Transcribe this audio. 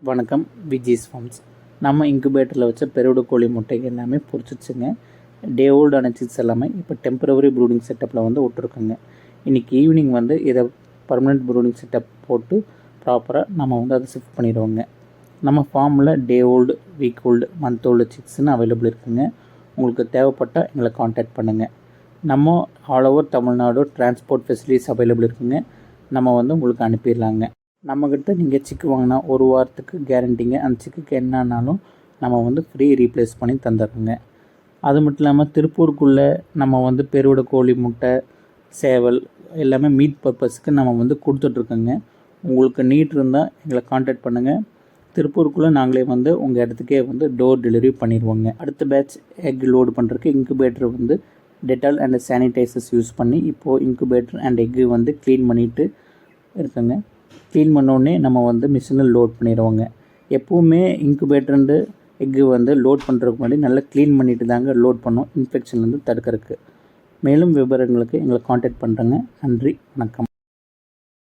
வணக்கம். விஜிஸ் ஃபார்ம்ஸ். நம்ம இன்குபேட்டரில் வச்ச பெருவிட கோழி முட்டைகள் எல்லாமே பொரிச்சிச்சுங்க. டே ஓல்டான சிக்ஸ் எல்லாமே இப்போ டெம்பரவரி ப்ரூடிங் செட்டப்பில் விட்டுருக்குங்க. இன்றைக்கி ஈவினிங் இதை பர்மனெண்ட் ப்ரூடிங் செட்டப் போட்டு ப்ராப்பராக நம்ம அதை ஷிஃப்ட் பண்ணிடுவோங்க. நம்ம ஃபார்மில் day old, week old, month old சிக்ஸ்ன்னு அவைலபிள் இருக்குதுங்க. உங்களுக்கு தேவைப்பட்டால் எங்களை காண்டாக்ட் பண்ணுங்கள். நம்ம all over Tamil Nadu transport facilities available இருக்குதுங்க. நம்ம உங்களுக்கு அனுப்பிடலாங்க. நம்மக்கிட்ட நீங்கள் சிக்கு வாங்கினா ஒரு வாரத்துக்கு கேரண்டிங்க. அந்த சிக்குக்கு என்னன்னாலும் நம்ம ஃப்ரீ ரீப்ளேஸ் பண்ணி தந்துடுறோங்க. அது மட்டும் இல்லாமல் திருப்பூருக்குள்ளே நம்ம பெருவிட கோழி முட்டை, சேவல் எல்லாமே மீட் பர்பஸ்க்கு நம்ம கொடுத்துட்ருக்கோங்க. உங்களுக்கு நீட் இருந்தால் எங்களை காண்டாக்ட் பண்ணுங்கள். திருப்பூருக்குள்ளே நாங்களே உங்கள் இடத்துக்கே டோர் டெலிவரி பண்ணிடுவோங்க. அடுத்த பேட்ச் எக் லோடு பண்ணுறதுக்கு incubator Dettol and sanitizers use பண்ணி இப்போது இன்குபேட்டர் அண்ட் எக்கு க்ளீன் பண்ணிவிட்டு இருக்குங்க. க்ளீன் பண்ணோடனே நம்ம மிஷினில் லோட் பண்ணிடுவோங்க. எப்போவுமே இன்குபேட்டர் எக்கு லோட் பண்ணுறதுக்கு முன்னாடி நல்லா க்ளீன் பண்ணிவிட்டு தாங்க லோட் பண்ணோம், இன்ஃபெக்ஷன் தடுக்கிறதுக்கு. மேலும் விவரங்களுக்கு எங்களை காண்டாக்ட் பண்ணுறேங்க. நன்றி, வணக்கம்.